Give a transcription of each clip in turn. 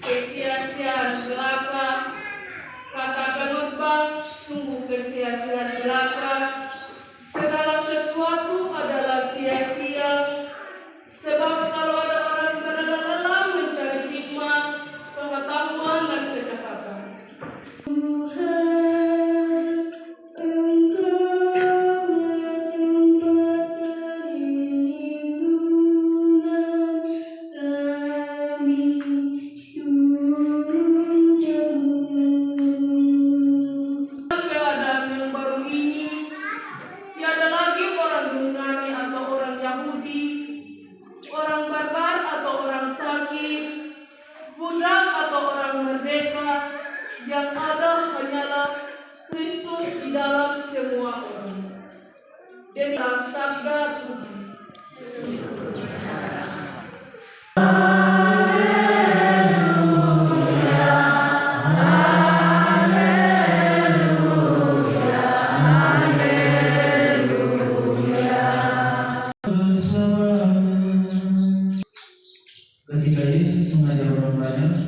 Kesia-siaan belaka, katakan khotbah sungguh kesia-siaan belaka. Segala sesuatu adalah sia-sia, sebab kalau ada orang berada dalam mencari hikmat, pengetahuan dan kecakapan. Orang barbar atau orang sakit, budak atau orang merdeka, yang ada hanyalah Kristus di dalam semua orang. Demikian sabda Tuhan. Ketika Yesus mengajar orang banyak,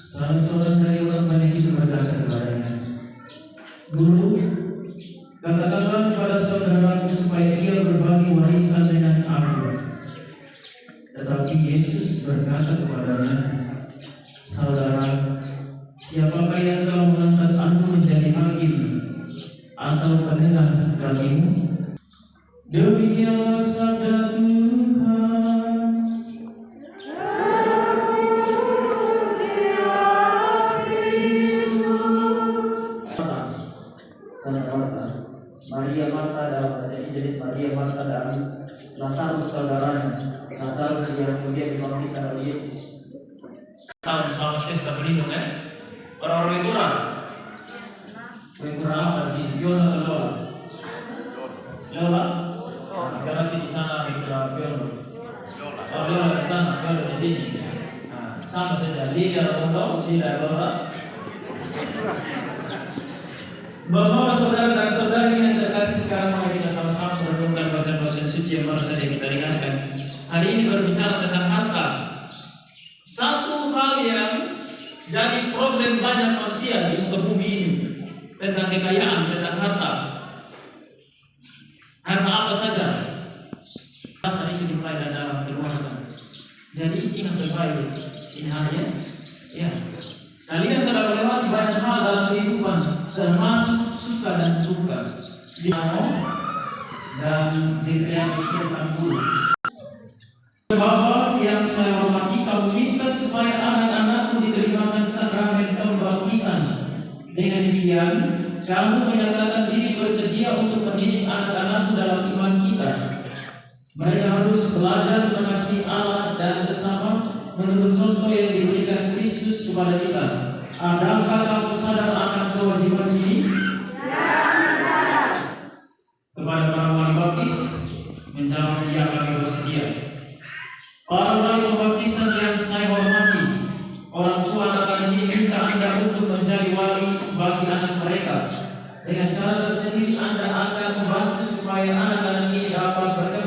salah seorang dari orang banyak itu berkata kepadanya, "Guru, katakanlah kepada saudaraku supaya ia berbagi warisan dengan aku." Tetapi Yesus berkata kepadanya, "Saudara, siapakah yang telah mengangkat aku menjadi hakim atau penengah bagimu?" Demikianlah sabda Tuhan. Maria Marta dalam bahasa Injil, Maria Marta dan Lazarus saudaranya, Lazarus yang kemudian dibangkitkan oleh Yesus. Tahun selama pesta berlindung kan? Orang-orang itu orang apa sih? Yona atau Lola? Lola? Berarti di sana Mitra Piolo. Oh, Lola di sana, Piolo di sini. Nah, sama saja. Dia Lola, dia Lola. Bapak, saudara dan saudari yang terkasih, sekarang mari kita sama-sama merenungkan bacaan-bacaan suci yang baru saja kita dengarkan. Hari ini berbicara tentang harta. Satu hal yang jadi problem banyak manusia di muka bumi ini, tentang kekayaan, tentang harta. Harta apa saja? Rasa itu dimulai dalam keluarga. Jadi ingat baik-baik, ini hanya ya. Kalian telah melewati banyak hal dalam kehidupan, termasuk suka dan duka. Dan Zefania Iskandar Guru. Bapak yang saya hormati, kamu minta supaya anak-anakmu diterimakan sakramen pembaptisan. Dengan demikian, kamu menyatakan diri bersedia untuk mendidik anak-anakmu dalam iman kita. Mereka harus belajar mengasihi Allah dan sesama menurut contoh yang diberikan Kristus kepada kita. Adakah kamu sadar akan kewajiban ini? Kepada para wali baptis, menjawab, "Ya, kami bersedia." Para wali pembaptisan yang saya hormati, orang tua anak-anak ini minta Anda untuk menjadi wali bagi anak mereka. Dengan cara tersendiri Anda akan membantu supaya anak-anak ini dapat berkembang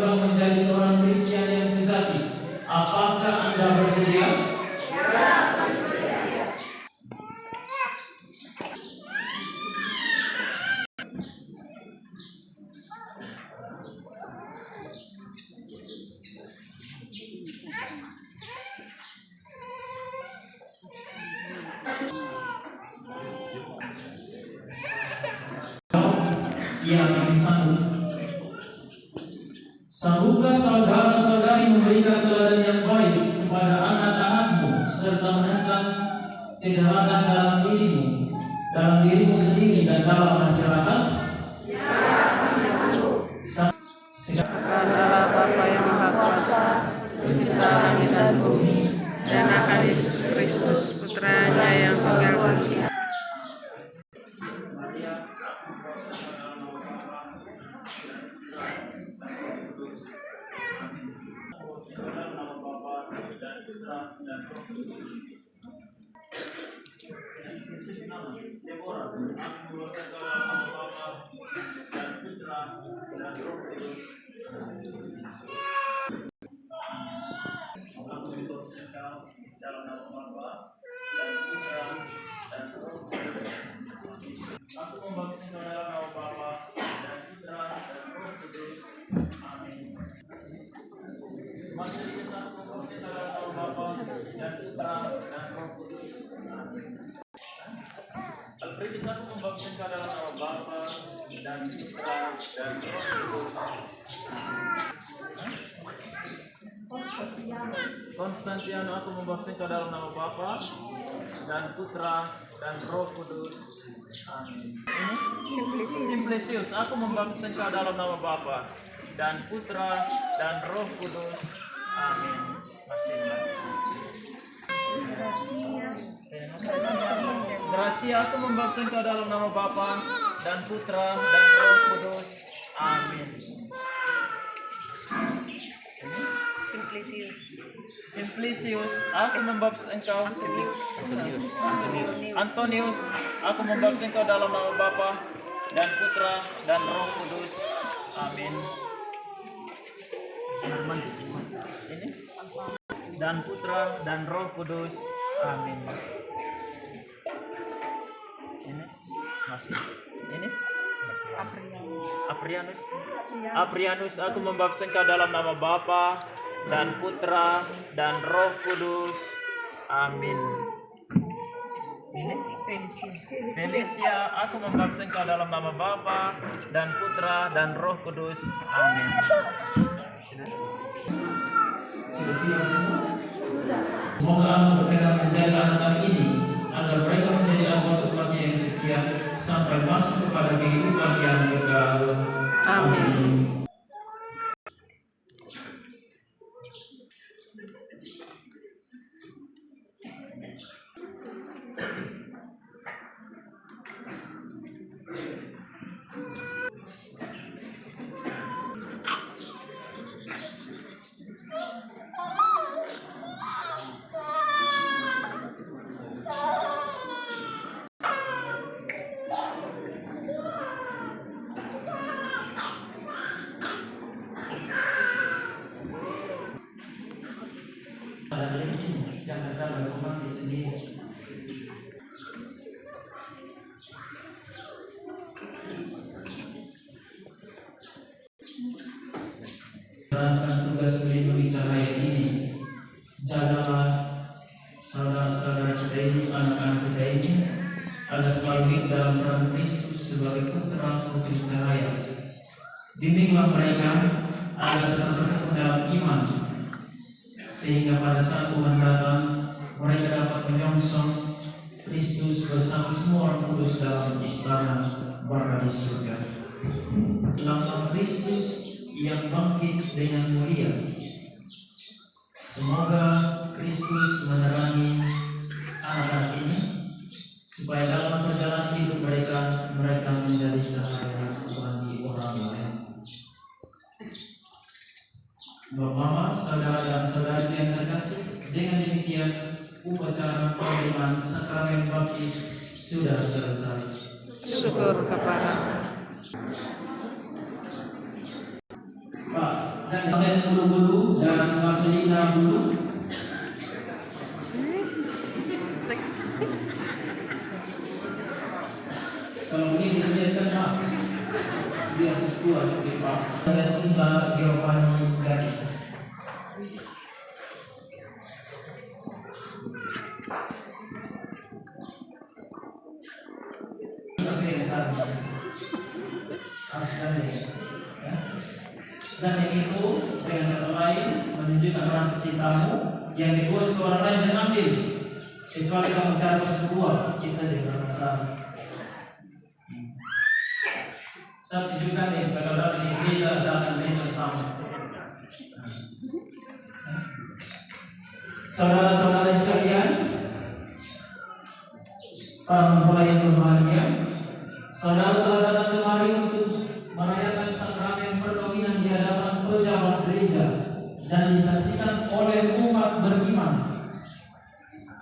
yang kami sambut. Sanggupkah saudara-saudari memberikan teladan yang baik kepada anak-anakmu serta menentang kejahatan dalam dirimu sendiri dan dalam masyarakat? Kepada Bapa yang Maha Kuasa, pencipta langit dan bumi, dan akan Yesus Kristus, Putranya yang tunggal bagi. Aku membaptis engkau dalam nama Bapa dan Putra dan Roh Kudus. Amin. Maksudnya aku membaptis engkau dalam nama Bapa dan Putra dan Roh Kudus. Amin. Alfredis, aku membaptis engkau dalam nama Bapa dan Putra dan Roh Kudus. Konstantiano, aku membaptis engkau dalam nama Bapa dan Putra dan Roh Kudus. Amin. Simplicius, aku membaptis engkau dalam nama Bapa dan Putra dan Roh Kudus. Amin. Gracia, aku membaptis engkau dalam nama Bapa dan Putra dan Roh Kudus. Amin. Simplicius, aku membaptis engkau. Antonius, aku membaptis engkau dalam nama Bapa dan Putra dan Roh Kudus. Amin. Ini dan Putra dan Roh Kudus. Amin. Ini masih ini Aprianus, aku membaptis engkau dalam nama Bapa dan Putra dan Roh Kudus. Amin. Felicia, aku membaptis engkau dalam nama Bapa dan Putra dan Roh Kudus. Amin. Semoga Allah berkenan menjaga anak ini agar mereka menjadi anggota umatnya yang setia sampai masuk kepada kehidupan yang kekal. Amin. Jangan ada umat di sini. Serahkan tugas melindungi cahaya ini. Jagalah saudara-saudara kita ini, anak-anak kita ini, agar selalu hidup dalam terang Kristus sebagai putra putri cahaya. Bimbinglah mereka agar tetap bertekun dalam iman, sehingga pada saat Tuhan datang mereka dapat menyongsong Kristus bersama semua orang kudus dalam istana Bapa di surga. Lambang Kristus yang bangkit dengan mulia. Semoga Kristus menerangi anak-anak ini supaya dalam perjalanan hidup mereka menjadi cahaya bagi orang lain. Bapak, saudara dan saudari yang terkasih, dengan demikian upacara penerimaan sakramen baptis sudah selesai. Syukur kepada Pak, dan pakai bulu-bulu dan vaselina dulu. Kalau ini disediakan Pak, biar kuat Pak. Ada Sinta Giovanni Gani. Harus Ya. Dan yang itu dengan kata lain menunjukkan rasa cintamu. Yang kedua, suka orang lain jangan ambil, kecuali kamu cari berdua, itu saja yang masalah. Saya tunjukkan nih supaya kalau di gereja dan gereja sama. Saudara-saudara sekalian, para mempelai yang berbahagia, saudara telah datang kemari untuk merayakan sakramen perkawinan di hadapan pejabat gereja dan disaksikan oleh umat beriman.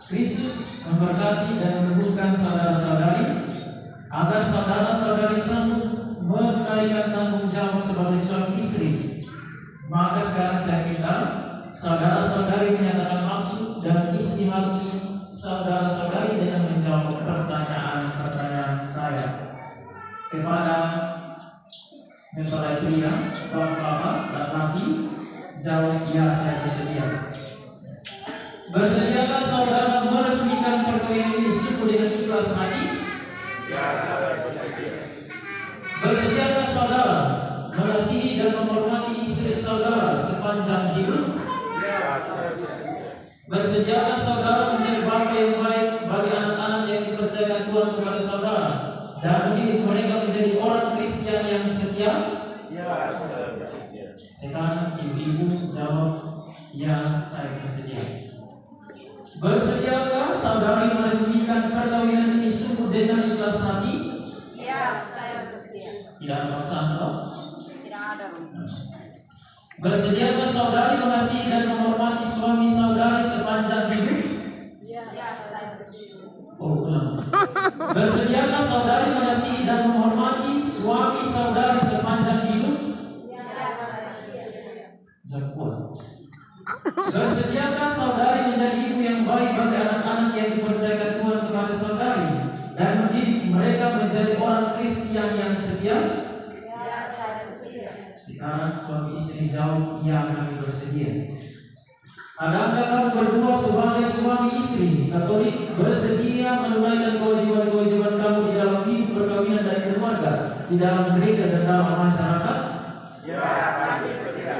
Kristus memberkati dan meneguhkan saudara-saudari agar saudara-saudari sanggup menunaikan tanggung jawab sebagai suami istri. Maka sekarang saya minta saudara-saudari menyatakan maksud dan isi hati saudara-saudari dengan menjawab pertanyaan-pertanyaan saya kepada mempelai pria, bapak-bapak dan nanti jawab ya, saya bersedia. Bersediakah saudara meresmikan perkawinan ini sungguh dengan ikhlas hati? Ya, saya bersedia. Bersediakah saudara mengasihi dan menghormati istri saudara sepanjang hidup? Ya, saya bersedia. Bersediakah saudara menjadi bapa yang baik bagi anak-anak yang dipercayakan Tuhan kepada saudara dan mendidik mereka menjadi orang Kristen yang setia? Ya, saya bersedia. Sekarang ibu-ibu jawab ya, saya bersedia. Bersediakah saudari meresmikan perkawinan ini sungguh dengan ikhlas hati? Ya, saya bersedia. Tidak ada paksaan toh? Tidak ada. Bersediakah saudari mengasihi dan menghormati suami saudari sepanjang hidup? Ya, saya bersedia. Oh, ulang. Bersediakah saudari mengasihi dan menghormati suami saudari sepanjang hidup? Ya, saya bersedia. Jawab. Bersediakah saudari menjadi ibu yang baik bagi anak-anak yang dipercayakan Tuhan kepada saudari dan mendidik mereka menjadi orang Kristen yang setia? Ya, saya bersedia. Sekarang suami istri jawab ya, kami bersedia. Adakah kamu berdua sebagai suami istri Katolik bersedia menunaikan kewajiban-kewajiban kamu di dalam hidup perkawinan dan keluarga, di dalam gereja dan dalam masyarakat? Ya, kami bersedia.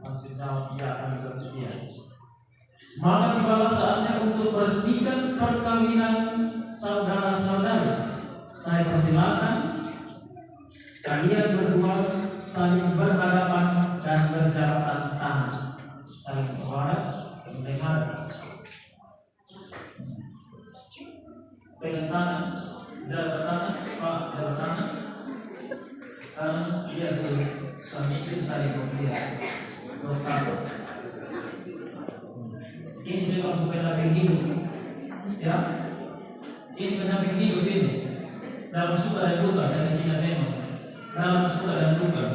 Maksud jawab ya, kami bersedia. Maka tibalah saatnya untuk meresmikan perkawinan saudara-saudari. Saya persilakan kalian berdua saling berhadapan dan berjabat tangan. Saling berharap, mendengar. Pegang tangan, jabat tangan, Pak, jabat tangan. Sekarang lihat dulu, suami istri saling melihat. Ini juga pendamping hidup, ya. Ini pendamping hidup ini. Dalam suka dan duka saya kasihnya memang. Dalam suka dan duka.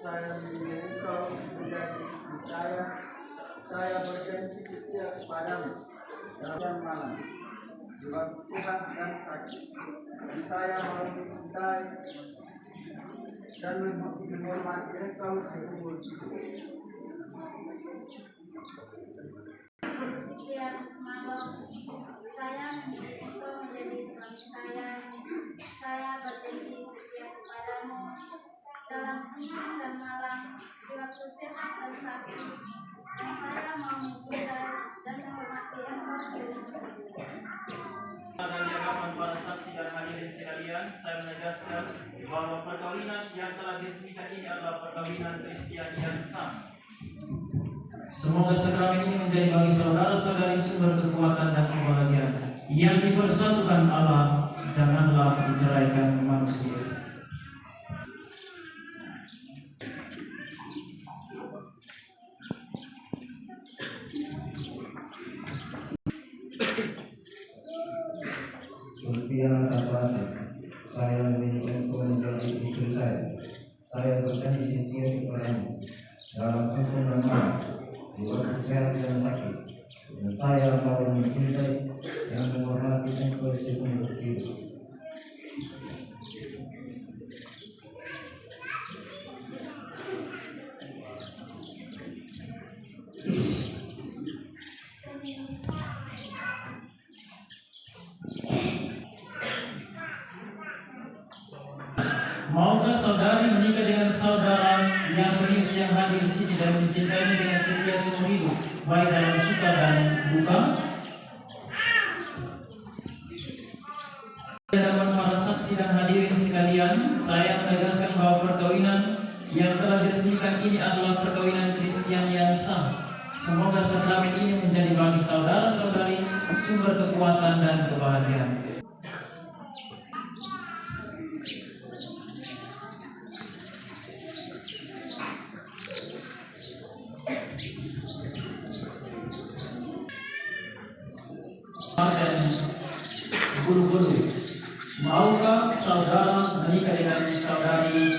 Saya memilih engkau menjadi istri saya. Saya berjanji setia kepadamu dalam siang malam, di waktu sehat dan sakit. Dan saya mau mencintai dan menghormati engkau seumur hidup. Sekian semalam, saya memilih engkau menjadi suami saya. Saya berjanji setia kepadamu dalam siang dan malam, di waktu sehat dan sakit. Dan saya mau mencintai dan menghormati engkau seumur hidup. Dari hadapan para saksi dan hadirin sekalian, saya menegaskan bahwa perkawinan yang telah diresmikan ini adalah perkawinan Kristen yang sah. Semoga sakramen ini menjadi bagi saudara-saudari sumber kekuatan dan kebahagiaan yang dipersatukan Allah, janganlah diceraikan manusia. Berpiala Sabati, saya memilih engkau menjadi istri saya. Saya berjanji setia kepadamu dalam hukum dan malam, di waktu sehat dan sakit. Dan saya mau mencintai dan menghormati engkau seumur hidup. Maukah saudari menikah dengan saudara yang berius yang hadir di sini dan mencintainya dengan setia seumur hidup, baik dalam suka dan duka? Hadapan para saksi dan hadirin sekalian, saya menegaskan bahwa perkawinan yang telah diresmikan ini adalah perkawinan Kristen yang sah. Semoga sakramen ini menjadi bagi saudara-saudari sumber kekuatan dan kebahagiaan. Dan guru-guru, maukah saudara menikah dengan saudari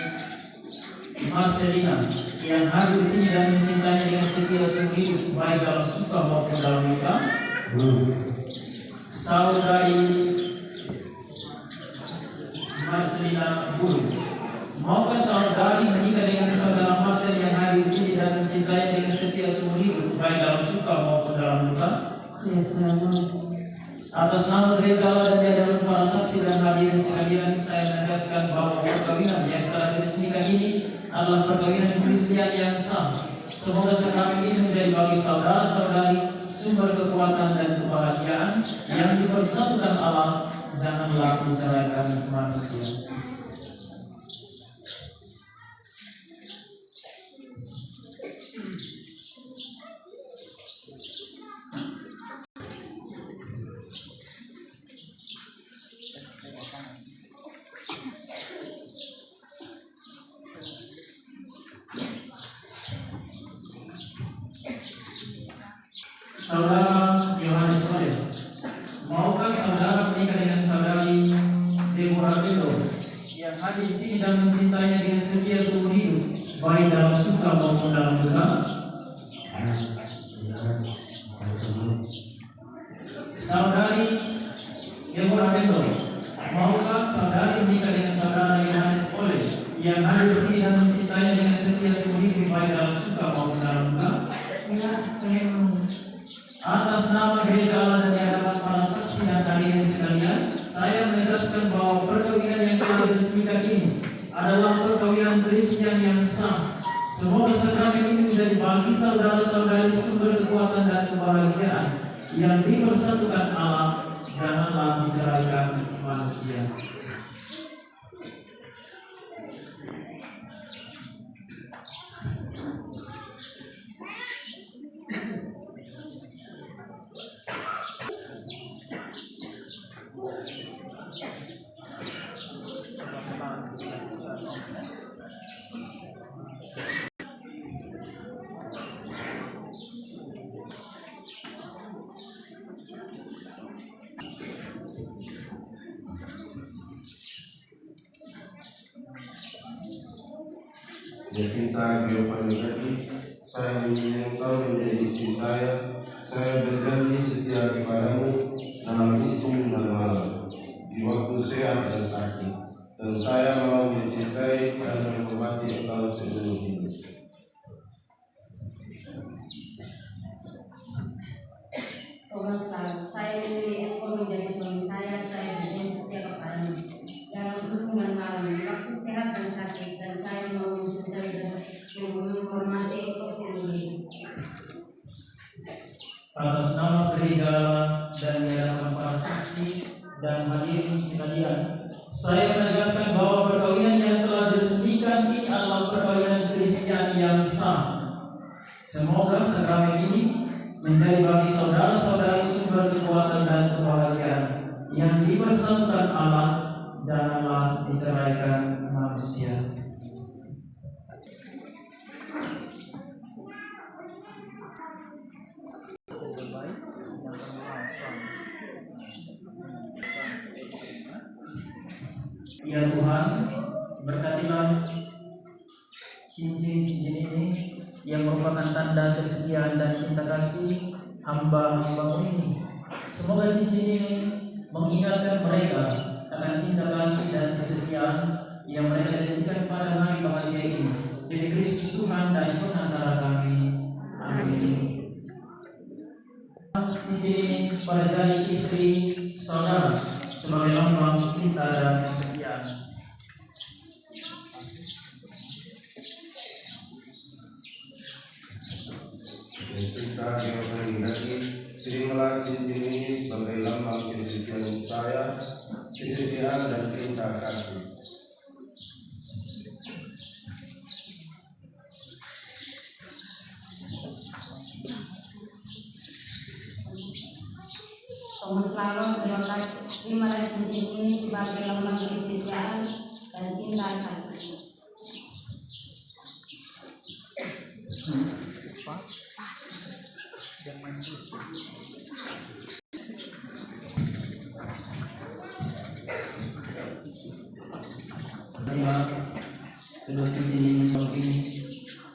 Marcelina yang hadir di sini dan mencintainya dengan setia seumur hidup, baik dalam suka maupun dalam duka? Saudari Marcelina guru, maukah saudari menikah dengan saudara Marcel yang hadir di sini dan mencintainya dengan setia seumur hidup, baik dalam suka maupun dalam duka? Atas nama gereja Allah dan di hadapan para saksi dan hadirin sekalian, saya menegaskan bahwa perkawinan yang telah diresmikan ini adalah perkawinan Kristen yang sah. Semoga sakramen ini menjadi bagi saudara-saudari sumber kekuatan dan kebahagiaan yang dipersatukan Allah, janganlah menceraikan manusia. Saudara Yohanes Oleh, maukah saudara menikah dengan saudari Deborah Belo yang hadir di sini dan mencintainya dengan setia seumur hidup, baik dalam suka maupun dalam duka? Saudari Deborah Belo, maukah saudari menikah dengan saudara Yohanes Oleh yang hadir di sini dan mencintainya dengan setia seumur hidup, baik dalam suka maupun dalam duka? Atas nama gereja Allah dan di hadapan para saksi dan hadirin sekalian, saya menegaskan bahwa perkawinan yang telah diresmikan ini adalah perkawinan Kristen yang sah. Semoga sakramen ini menjadi bagi saudara-saudari sumber kekuatan dan kebahagiaan yang dipersatukan Allah, janganlah diceraikan manusia. Jacinta Giovanni, saya memilih engkau menjadi istri saya berjanji setia kepadamu dalam hukum dan malam, di waktu sehat dan sakit, dan saya mau mencintai dan menghormati engkau seumur hidup. Thomas Lam, saya memilih engkau menjadi suami saya berjanji setia kepadamu dalam hukum dan malam, di waktu sehat dan sakit, dan saya mau mencintai dan menghormati engkau seumur hidup. Atas nama gereja dan di hadapan para saksi dan hadirin sekalian, saya menegaskan bahwa perkawinan yang telah diresmikan ini adalah perkawinan Kristen yang sah. Semoga sakramen ini menjadi bagi saudara-saudari sumber kekuatan dan kebahagiaan yang dipersatukan Allah, janganlah diceraikan manusia. Ya Tuhan, berkatilah cincin-cincin ini yang merupakan tanda kesetiaan dan cinta kasih hamba-hamba-Mu ini. Semoga cincin ini mengingatkan mereka akan cinta kasih dan kesetiaan yang mereka janjikan pada hari bahagia ini. Demi Kristus Tuhan dan pengantara kami. Amin. Cincin ini pada jari istri saudara sebagai lambang cinta dan kesetiaan. Kita yang menghendaki, terimalah cincin ini sebagai lambang kesetiaan saya, kesetiaan dan cinta kasih. Thomas Lalon terimalah cincin ini sebagai lambang kesetiaan dan cinta kasih. Kedua cincin ini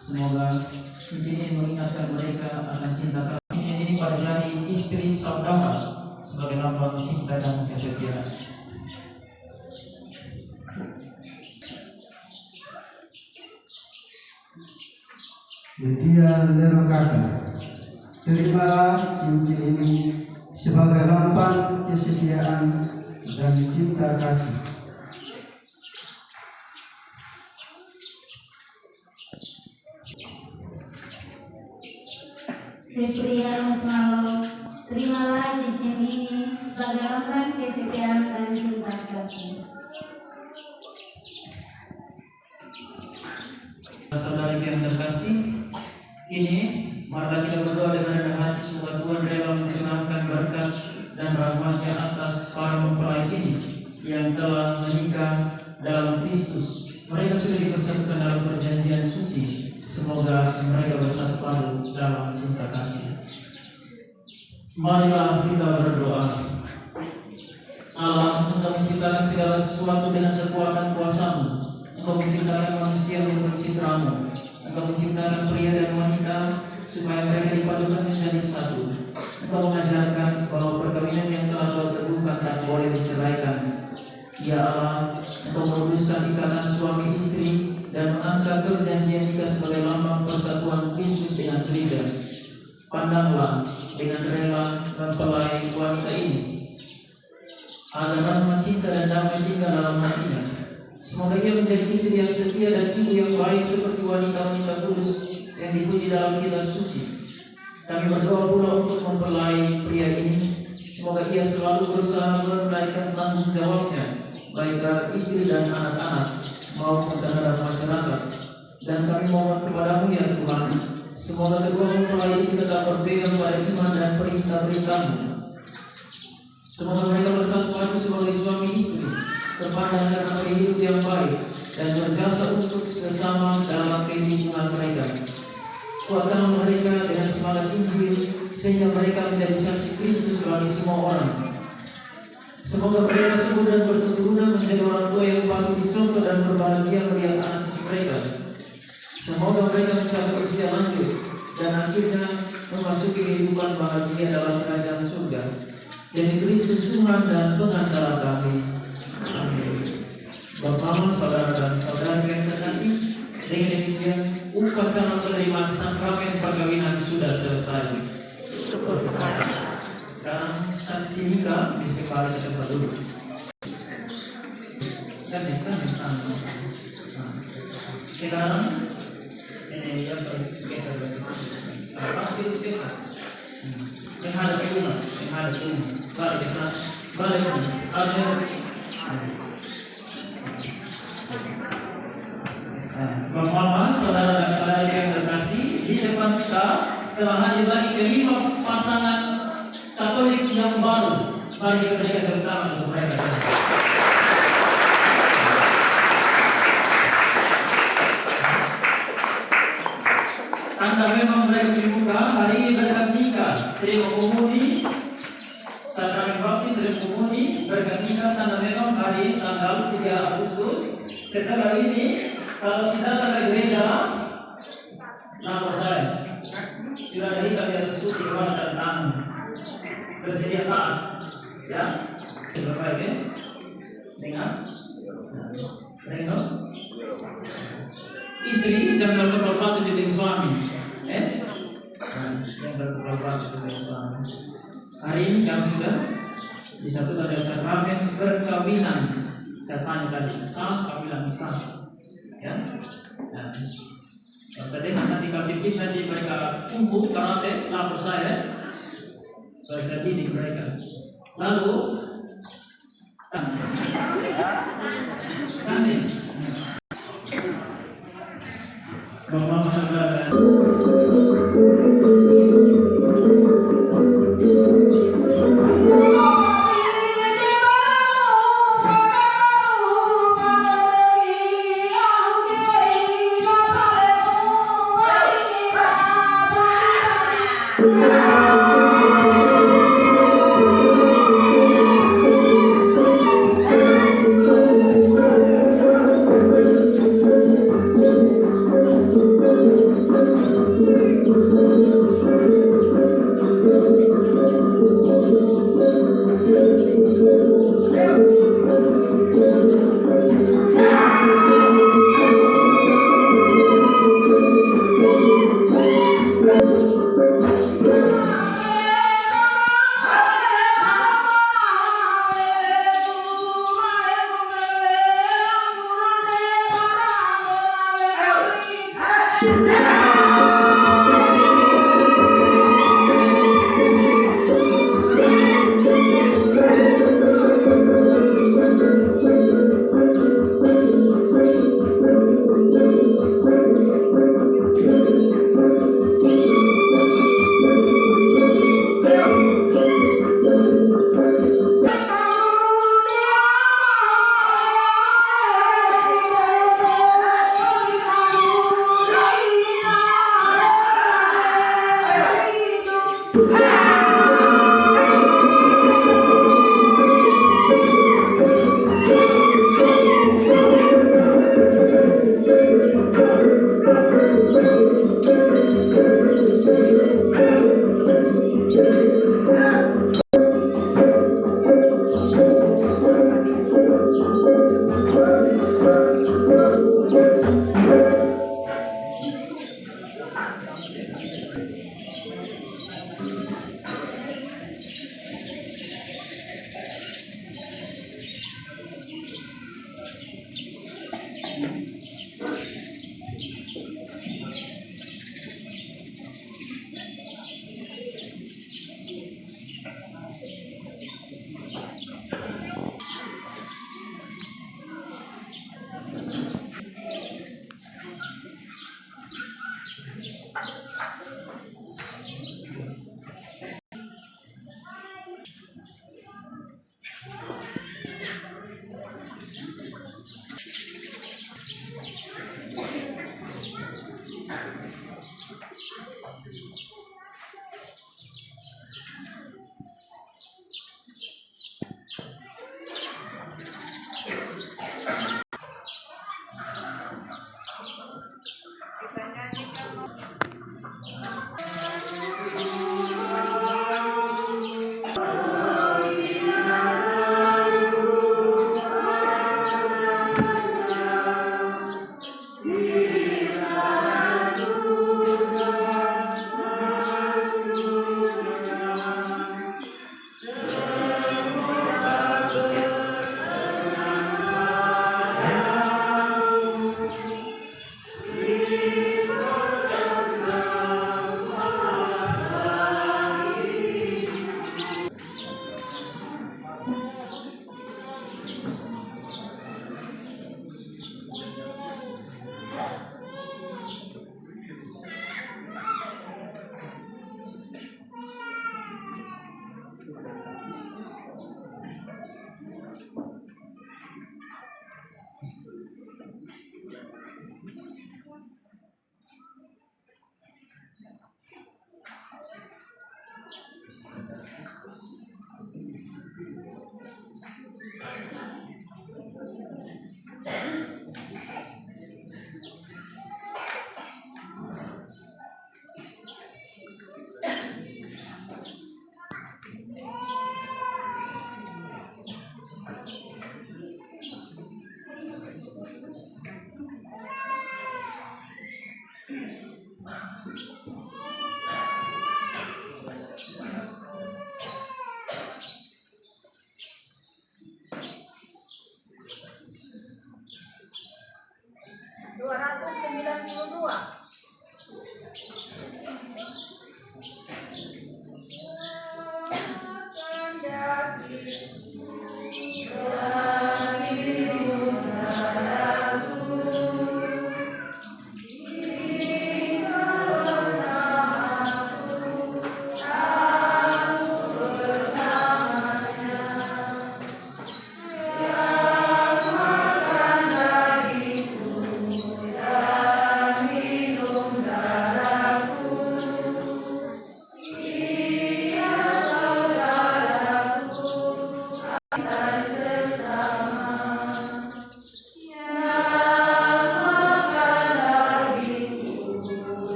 semoga cincin ini mengingatkan mereka akan cinta kasih. Cincin ini pada jari istri saudara sebagai lambang cinta dan kesetiaan. Lydia Lerokata, terimalah cincin ini sebagai lambang kesetiaan dan cinta kasih. Cyprianus Malo, terimalah cincin ini sebagai lambang kesetiaan dan cinta kasih. Saudara yang terkasih, kini marilah kita berdoa dengan rendah hati semoga Tuhan rela mencurahkan berkat dan rahmat-Nya atas para mempelai ini yang telah menikah dalam Kristus. Mereka sudah dipersatukan dalam perjanjian suci. Semoga mereka bersatu padu dalam cinta kasih. Marilah kita berdoa. Allah, Engkau menciptakan segala sesuatu dengan kekuatan kuasa-Mu. Engkau menciptakan manusia untuk citramu. Engkau menciptakan pria dan wanita supaya mereka dipadukan menjadi satu. Engkau mengajarkan bahwa perkawinan yang telah Kau teguhkan tak boleh diceraikan. Ya Allah, Engkau meluruskan ikatan suami istri dan mengangkat perjanjian nikah sebagai lambang persatuan Kristus dengan gereja. Pandanglah dengan rela mempelai wanita ini, agar rahmat cinta dan damai tinggal dalam hatinya. Semoga ia menjadi istri yang setia dan ibu yang baik seperti wanita-wanita kudus yang dipuji dalam kitab suci. Kami berdoa pula untuk mempelai pria ini. Semoga ia selalu berusaha menunaikan tanggung jawabnya, baik terhadap istri dan anak-anak maupun terhadap masyarakat. Dan kami mohon kepadamu ya Tuhan, semoga kedua mempelai ini tetap berpegang pada iman dan perintah-perintah-Mu. Semoga mereka bersatu padu sebagai suami istri, terpandang karena hidup yang baik dan berjasa untuk sesama dalam kehidupan mereka. Kuatkanlah mereka dengan semangat Injil sehingga mereka menjadi saksi Kristus bagi semua orang. Semoga mereka subur dan berketurunan menjadi orang tua yang patut dicontoh dan berbahagia melihat anak cucu mereka. Semoga mereka mencapai usia lanjut dan akhirnya memasuki kehidupan bahagia dalam kerajaan surga. Demi Kristus Tuhan dan pengantara kami. Amin. Bapak, saudara dan saudara yang terkasih, dengan demikian upacara penerimaan sakramen perkawinan sudah selesai. Syukur kepada Sekarang saksi nikah bisa kembali ke tempat dulu. Sekarang ini yang bergeser yang ada di rumah, balik ke sana, Bapak-bapak, saudara dan saudari yang terkasih, di depan kita telah hadir lagi kelima pasangan Katolik yang baru. Mari kita berikan tepuk tangan untuk mereka. Anda memang mereka dibuka hari ini berkat nikah, terima komuni, sakramen baptis terima komuni, berkat nikah tanda memang hari tanggal 3 Agustus. Setelah ini kalau tidak ada gereja, lapor saya. Sila dari kami harus ikuti keluar dan tangan. Bersedia taat, ya. Berapa ini? Dengar? Dengar? Istri jangan berbuat dengan suami, yang berbuat dengan suami. Hari ini kami sudah disatukan dengan sakramen perkawinan. Saya tanya tadi sah, kami bilang sah, ya. Nah, saya dengar nanti kasih nanti mereka kumpul karate lapor saya didik mereka. Lalu nanti Bapak saudara Hallelujah.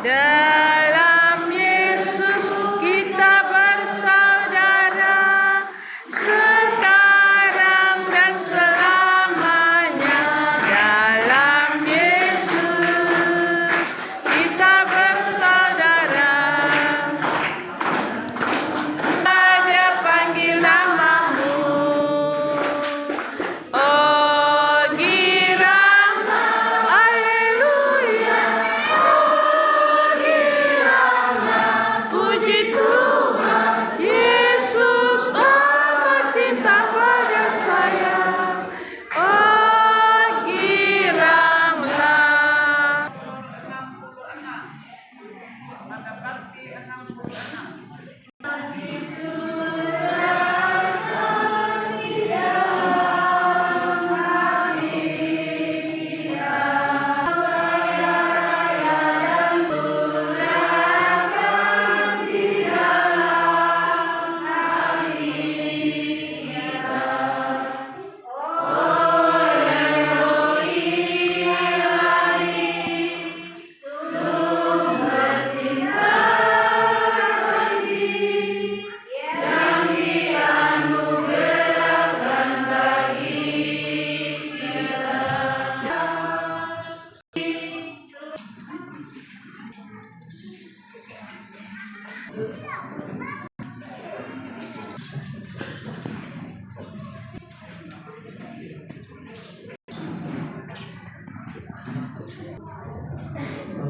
Dalam Yesus kita bersaudara, sekarang dan selamanya. Dalam Yesus kita bersaudara. Dia panggil namamu, oh girang, haleluya. Puji Tuhan Yesus, amat cinta pada saya. Oh giranglah. Pada bakti 66.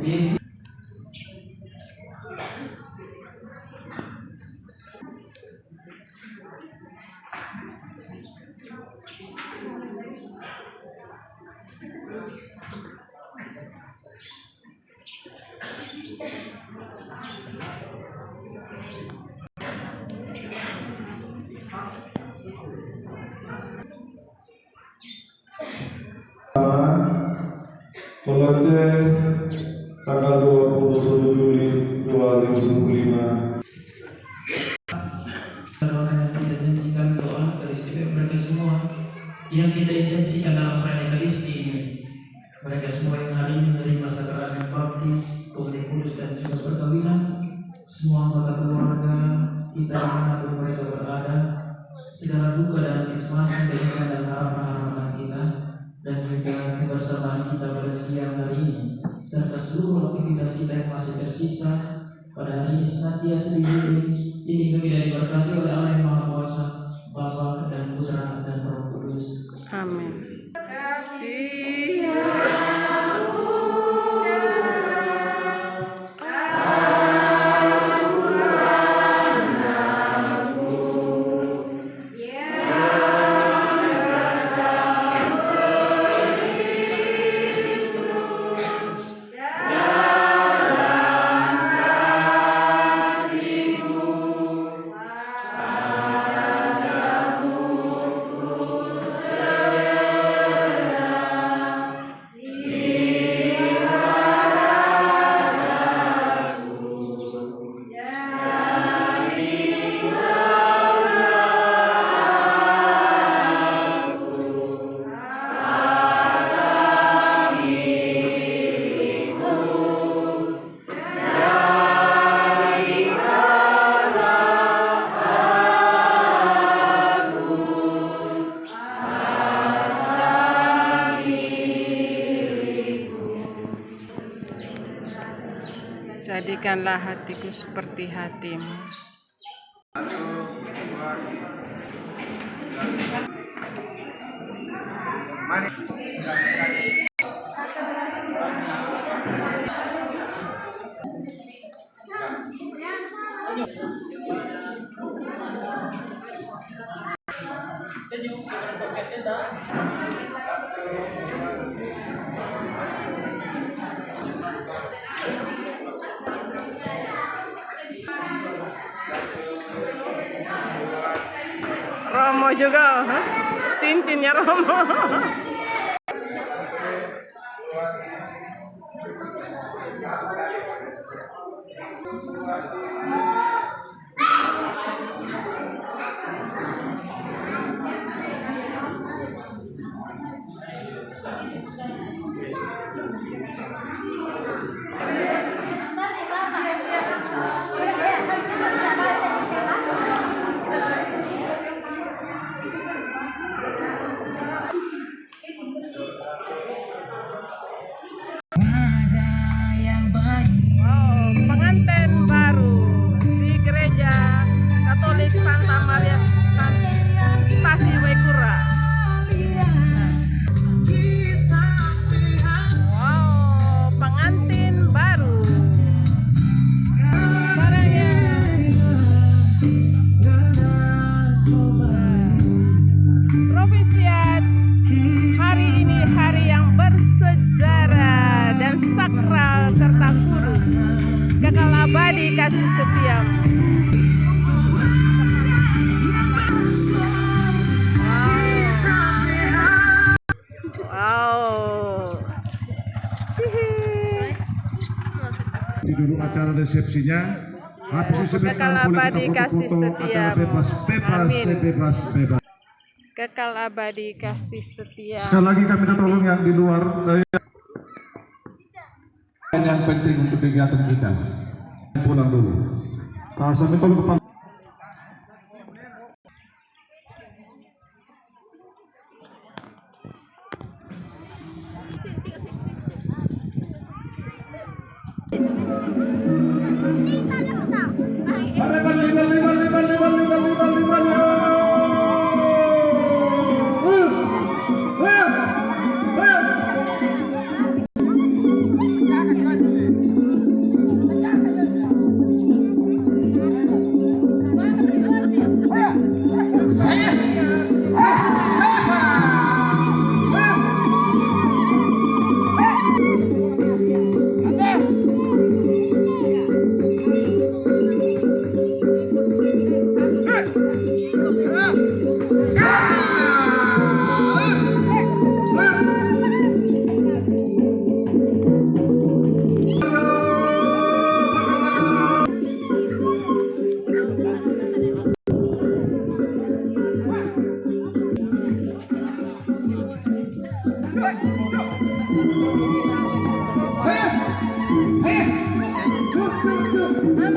Yesus. Melete tanggal 27 Juli 2025. Doakan yang kita janjikan, doa Ekaristi mereka semua yang kita intensikan dalam perayaan Ekaristi ini. Mereka semua yang hari ini menerima sakramen baptis, komunitas kudus dan juga perkawinan, semua anggota keluarga kita dimanapun mereka berada, segala duka dan kecemasan, keinginan dan harapan-harapan kita, dan juga kebersamaan kita pada siang hari ini, serta seluruh aktivitas kita yang masih tersisa pada hari ini senantiasa dilindungi dan diberkati oleh Allah yang Maha Kuasa, Bapa dan Putra dan Roh Kudus. Amin. Jadikanlah hatiku seperti hatimu. Romo juga, cincinnya Romo. Pengantin baru di Gereja Katolik Santa Maria Stasi Waikura. Wow, pengantin baru. Sarangnya. Profisiat, hari ini hari yang bersejarah dan sakral serta kudus. Kekal abadi kasih setiamu. Wow. Di dulu acara resepsinya. Habis Kekal abadi kasih setiamu. Amin. Bebas. Kekal abadi kasih setiamu. Sekali lagi kami minta tolong yang di luar yang penting untuk kegiatan kita. Pulang dulu. Kalau sampai tolong ke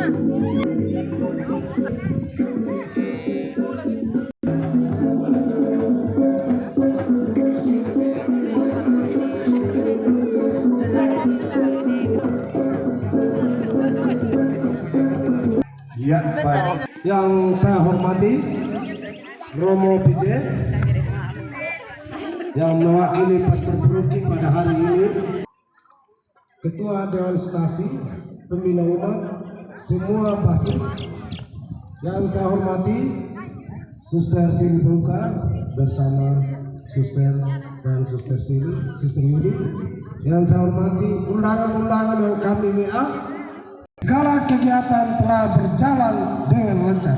Ya, baik. Yang saya hormati Romo PJ yang mewakili Pastor Bruki pada hari ini, Ketua Dewan Stasi, Pembina Umat, semua basis. Yang saya hormati Suster Sili Bungka bersama Suster dan Suster Sili, Suster Yudi. Yang saya hormati undangan-undangan yang kami WA. Segala kegiatan telah berjalan dengan lancar,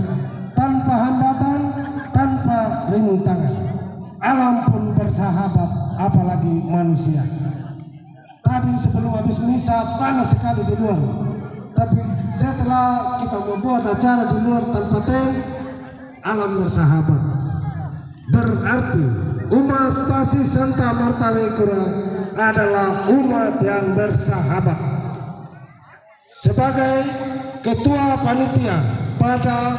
tanpa hambatan, tanpa rintangan. Alam pun bersahabat, apalagi manusia. Tadi sebelum habis misa panas sekali di luar, tapi setelah kita membuat acara di luar tanpa tent, alam bersahabat. Berarti umat Stasi Santa Marta Lekura adalah umat yang bersahabat. Sebagai ketua panitia pada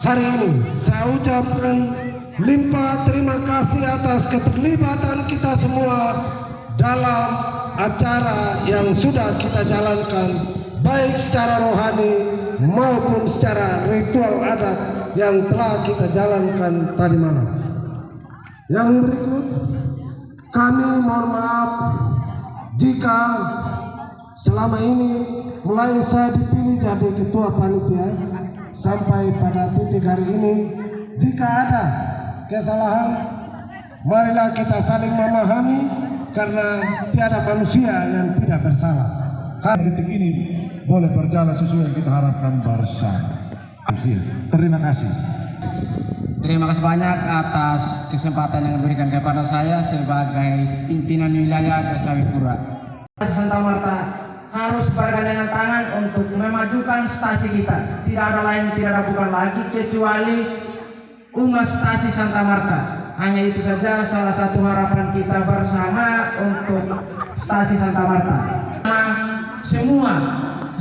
hari ini, saya ucapkan limpah terima kasih atas keterlibatan kita semua dalam acara yang sudah kita jalankan, baik secara rohani maupun secara ritual adat yang telah kita jalankan tadi malam. Yang berikut, kami mohon maaf jika selama ini mulai saya dipilih jadi ketua panitia sampai pada titik hari ini, jika ada kesalahan, marilah kita saling memahami karena tiada manusia yang tidak bersalah. Hari detik ini boleh berjalan sesuai yang kita harapkan bersama. Terima kasih. Terima kasih banyak atas kesempatan yang diberikan kepada saya sebagai pimpinan wilayah Desa Wikura. Santa Marta harus bergandengan tangan untuk memajukan stasi kita. Tidak ada lain, tidak ada bukan lagi kecuali umat stasi Santa Marta. Hanya itu saja salah satu harapan kita bersama untuk stasi Santa Marta. Semua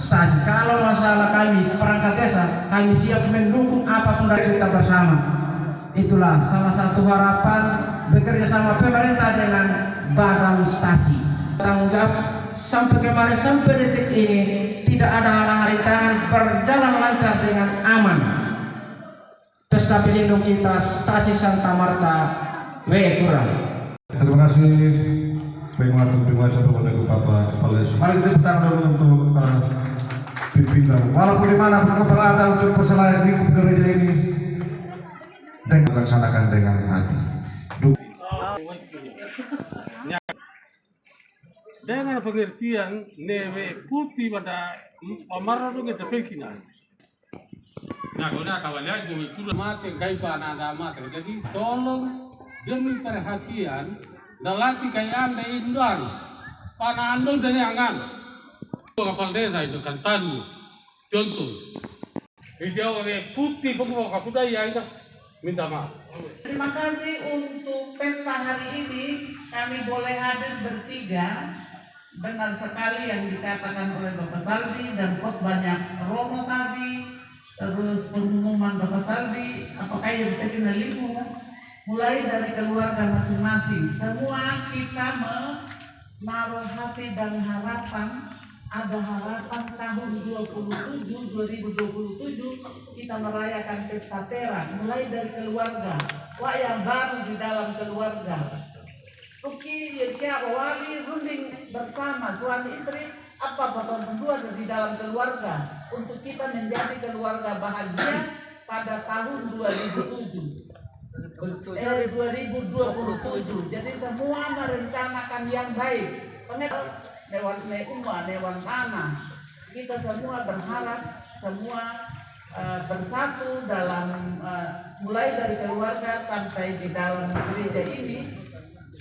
stasi, kalau masalah kami perangkat desa, kami siap mendukung apapun dari kita bersama. Itulah salah satu harapan bekerja sama pemerintah dengan badan stasi. Tanggung jawab sampai kemarin, sampai detik ini tidak ada halang rintangan, berjalan lancar dengan aman. Pesta pelindung kita stasi Santa Marta Wekura. Terima kasih penguasa kepada Bapak Kepala Desa. Mari kita tangan dulu untuk pimpinan. Walaupun dimanapun berada untuk perselayan lingkup gereja ini, dan laksanakan dengan hati. Dengan pengertian neve putih pada pamarra itu kita pekinan. Nah, kalau kawalan itu itu mati kaipan ada mati. Jadi tolong demi perhatian dalati kayak anda induan, pana anda dan angan. Kapal desa itu kan tanu, contoh. Hijau putih pembawa kapudaya itu minta maaf. Terima kasih untuk pesta hari ini. Kami boleh hadir bertiga. Benar sekali yang dikatakan oleh Bapak Saldi dan khotbahnya Romo tadi, terus pengumuman Bapak Saldi, apakah yang kita kenalimu, mulai dari keluarga masing-masing. Semua kita menaruh hati dan harapan, ada harapan tahun 2027 kita merayakan pesta Tera, mulai dari keluarga, yang baru di dalam keluarga. Uki ya wali runding bersama suami istri apa berdua di dalam keluarga untuk kita menjadi keluarga bahagia pada tahun 2027. Jadi semua merencanakan yang baik. Dewan tanah. Kita semua berharap semua bersatu dalam mulai dari keluarga sampai di dalam gereja ini.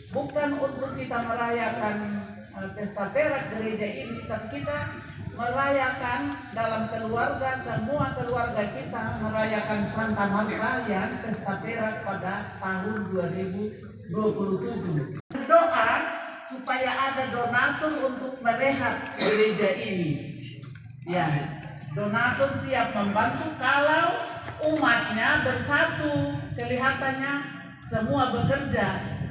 Bukan untuk kita merayakan pesta perak gereja ini, tapi kita merayakan dalam keluarga, semua keluarga kita merayakan Santa Marta yang pesta perak pada tahun 2027. Doa supaya ada donatur untuk merehat gereja ini. Ya, donatur siap membantu kalau umatnya bersatu. Kelihatannya semua bekerja.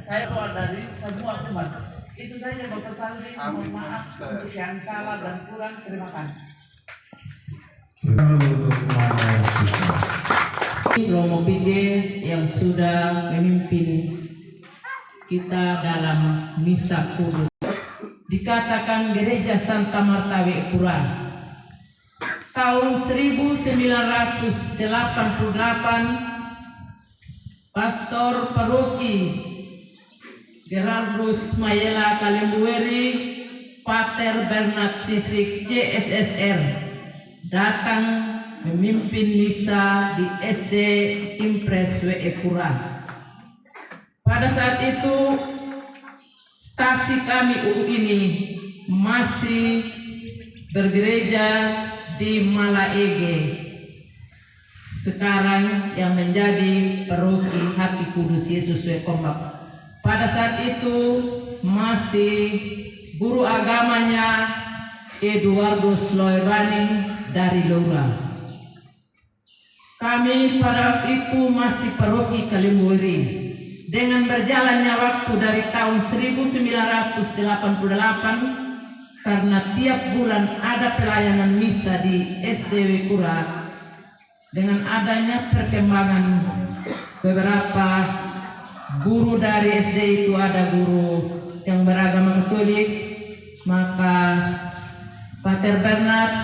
Saya doa dari semua umat. Itu saja Bapak Saldi. Mohon maaf untuk yang salah dan kurang. Terima kasih. Romo PJ yang sudah memimpin kita dalam misa kudus. Dikatakan Gereja Santa Marta Epura tahun 1988 Pastor Paroki Gerardus Mayela Kalembueri Pater Bernard Sisik CSSR datang memimpin misa di SD Impres Epura. Pada saat itu stasi kami UU ini masih bergereja di Malaege, sekarang yang menjadi paroki Hati Kudus Yesus Wekombak. Pada saat itu masih guru agamanya Eduardus Loiraning dari Laura. Kami pada waktu itu masih paroki Kalimbueri. Dengan berjalannya waktu dari tahun 1988 karena tiap bulan ada pelayanan misa di SDW Pura, dengan adanya perkembangan beberapa guru dari SD itu ada guru yang beragama Katolik, maka Pater Bernard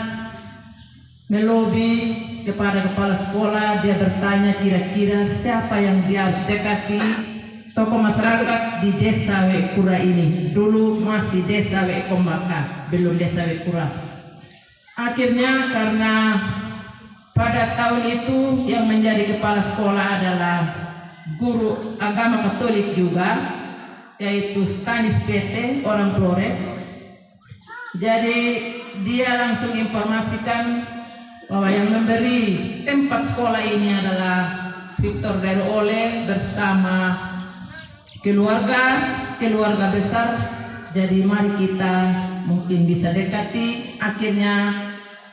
melobi kepada kepala sekolah. Dia bertanya kira-kira siapa yang dia harus dekati tokoh masyarakat di desa Wekura ini. Dulu masih desa Wekombaka, belum desa Wekura. Akhirnya karena pada tahun itu yang menjadi kepala sekolah adalah guru agama Katolik juga, yaitu Stanis PT, orang Flores. Jadi dia langsung informasikan bahwa yang memberi tempat sekolah ini adalah Victor dari Ole bersama keluarga besar. Jadi mari kita mungkin bisa dekati. Akhirnya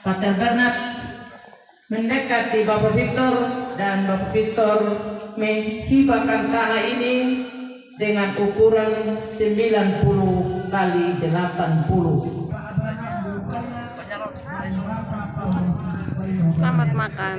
Pater Bernard mendekati Bapak Victor dan Bapak Victor menghibahkan tanah ini dengan ukuran 90 kali 80. Selamat makan.